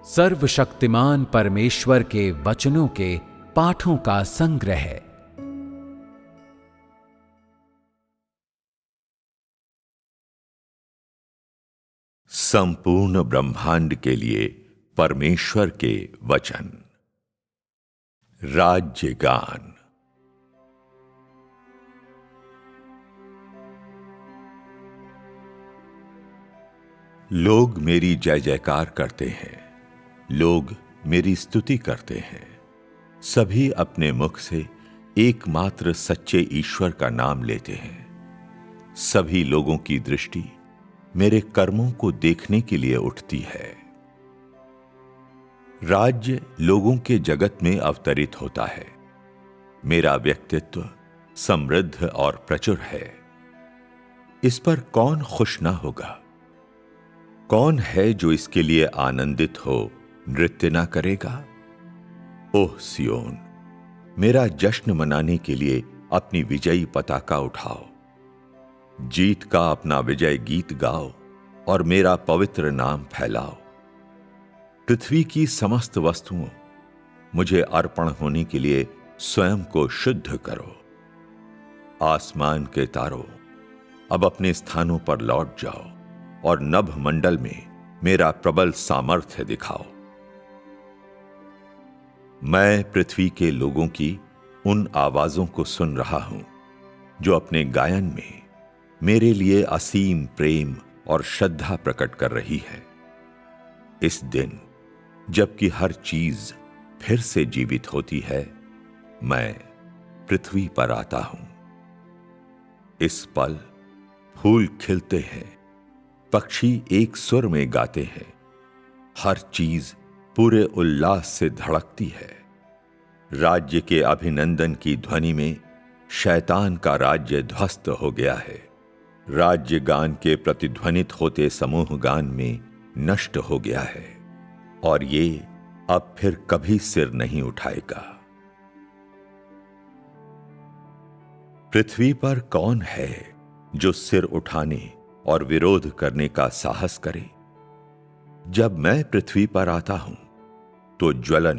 सर्वशक्तिमान परमेश्वर के वचनों के पाठों का संग्रह। संपूर्ण ब्रह्मांड के लिए परमेश्वर के वचन। राज्य गान। लोग मेरी जय जयकार करते हैं, लोग मेरी स्तुति करते हैं। सभी अपने मुख से एकमात्र सच्चे ईश्वर का नाम लेते हैं। सभी लोगों की दृष्टि मेरे कर्मों को देखने के लिए उठती है। राज्य लोगों के जगत में अवतरित होता है। मेरा व्यक्तित्व समृद्ध और प्रचुर है। इस पर कौन खुश ना होगा? कौन है जो इसके लिए आनंदित हो नृत्य ना करेगा? ओह सियोन, मेरा जश्न मनाने के लिए अपनी विजयी पताका उठाओ। जीत का अपना विजय गीत गाओ और मेरा पवित्र नाम फैलाओ। पृथ्वी की समस्त वस्तुओं मुझे अर्पण होने के लिए स्वयं को शुद्ध करो। आसमान के तारों, अब अपने स्थानों पर लौट जाओ और नभ मंडल में मेरा प्रबल सामर्थ्य दिखाओ। मैं पृथ्वी के लोगों की उन आवाजों को सुन रहा हूं जो अपने गायन में मेरे लिए असीम प्रेम और श्रद्धा प्रकट कर रही है। इस दिन जबकि हर चीज फिर से जीवित होती है, मैं पृथ्वी पर आता हूं। इस पल फूल खिलते हैं, पक्षी एक सुर में गाते हैं, हर चीज पूरे उल्लास से धड़कती है। राज्य के अभिनंदन की ध्वनि में शैतान का राज्य ध्वस्त हो गया है। राज्य गान के प्रतिध्वनित होते समूह गान में नष्ट हो गया है और ये अब फिर कभी सिर नहीं उठाएगा। पृथ्वी पर कौन है जो सिर उठाने और विरोध करने का साहस करे? जब मैं पृथ्वी पर आता हूं तो ज्वलन,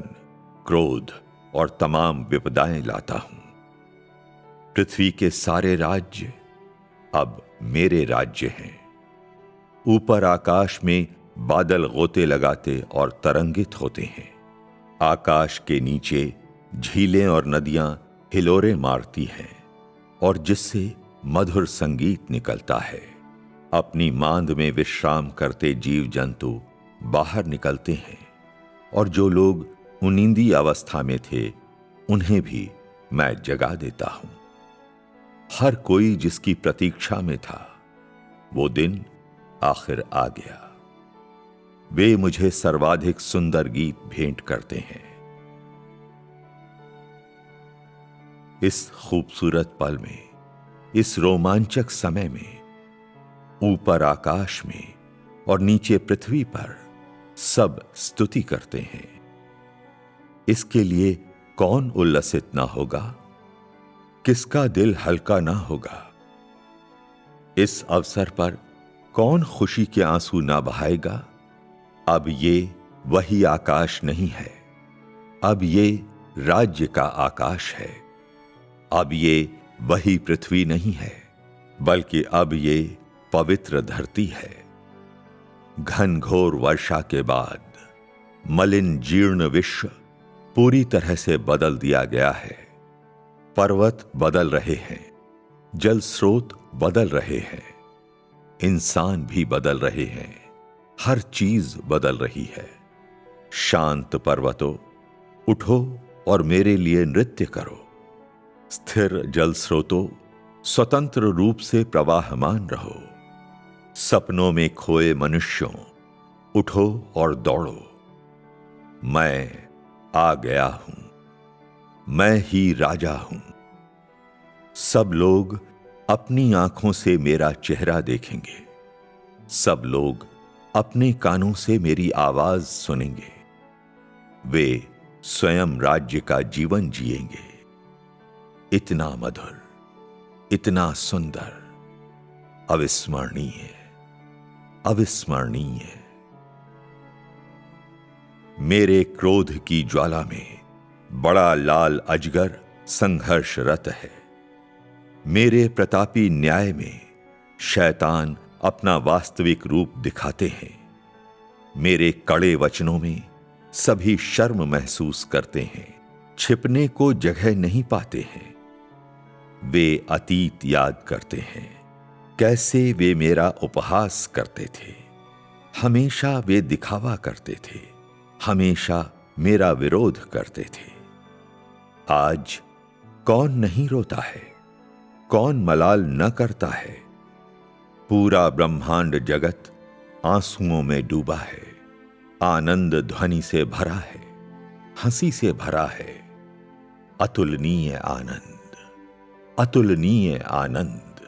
क्रोध और तमाम विपदाएं लाता हूं। पृथ्वी के सारे राज्य अब मेरे राज्य हैं। ऊपर आकाश में बादल गोते लगाते और तरंगित होते हैं। आकाश के नीचे झीलें और नदियां हिलोरे मारती हैं और जिससे मधुर संगीत निकलता है। अपनी मांद में विश्राम करते जीव जंतु बाहर निकलते हैं और जो लोग उनिंदी अवस्था में थे उन्हें भी मैं जगा देता हूं। हर कोई जिसकी प्रतीक्षा में था, वो दिन आखिर आ गया। वे मुझे सर्वाधिक सुंदर गीत भेंट करते हैं। इस खूबसूरत पल में, इस रोमांचक समय में, ऊपर आकाश में और नीचे पृथ्वी पर सब स्तुति करते हैं। इसके लिए कौन उल्लसित ना होगा? किसका दिल हल्का ना होगा? इस अवसर पर कौन खुशी के आंसू ना बहाएगा? अब ये वही आकाश नहीं है, अब ये राज्य का आकाश है। अब ये वही पृथ्वी नहीं है, बल्कि अब ये पवित्र धरती है। घनघोर वर्षा के बाद मलिन जीर्ण विश्व पूरी तरह से बदल दिया गया है। पर्वत बदल रहे हैं, जल स्रोत बदल रहे हैं, इंसान भी बदल रहे हैं, हर चीज बदल रही है। शांत पर्वतों, उठो और मेरे लिए नृत्य करो। स्थिर जल स्रोतों, स्वतंत्र रूप से प्रवाहमान रहो। सपनों में खोए मनुष्यों, उठो और दौड़ो। मैं आ गया हूं, मैं ही राजा हूं। सब लोग अपनी आंखों से मेरा चेहरा देखेंगे। सब लोग अपने कानों से मेरी आवाज सुनेंगे। वे स्वयं राज्य का जीवन जिएंगे। इतना मधुर, इतना सुंदर, अविस्मरणीय, अविस्मरणीय। मेरे क्रोध की ज्वाला में बड़ा लाल अजगर संघर्षरत है। मेरे प्रतापी न्याय में शैतान अपना वास्तविक रूप दिखाते हैं। मेरे कड़े वचनों में सभी शर्म महसूस करते हैं, छिपने को जगह नहीं पाते हैं। वे अतीत याद करते हैं, कैसे वे मेरा उपहास करते थे। हमेशा वे दिखावा करते थे, हमेशा मेरा विरोध करते थे। आज कौन नहीं रोता है, कौन मलाल न करता है। पूरा ब्रह्मांड जगत आंसुओं में डूबा है, आनंद ध्वनि से भरा है, हंसी से भरा है। अतुलनीय आनंद, अतुलनीय आनंद।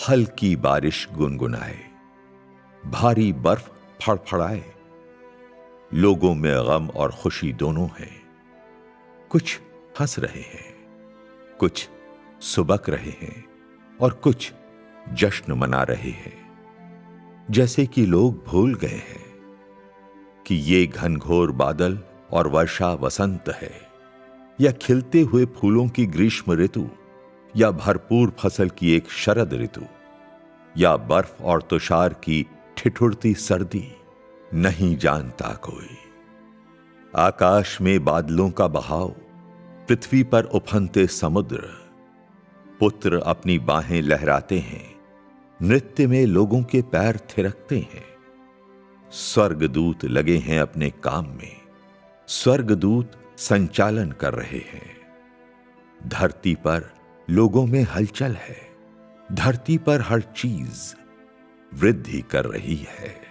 हल्की बारिश गुनगुनाए, भारी बर्फ फड़फड़ाए। लोगों में गम और खुशी दोनों है। कुछ हंस रहे हैं, कुछ सुबक रहे हैं और कुछ जश्न मना रहे हैं। जैसे कि लोग भूल गए हैं कि ये घनघोर बादल और वर्षा वसंत है, या खिलते हुए फूलों की ग्रीष्म ऋतु, या भरपूर फसल की एक शरद ऋतु, या बर्फ और तुषार की ठिठुरती सर्दी। नहीं जानता कोई। आकाश में बादलों का बहाव, पृथ्वी पर उफनते समुद्र। पुत्र अपनी बाहें लहराते हैं, नृत्य में लोगों के पैर थिरकते हैं। स्वर्गदूत लगे हैं अपने काम में, स्वर्गदूत संचालन कर रहे हैं। धरती पर लोगों में हलचल है, धरती पर हर चीज वृद्धि कर रही है।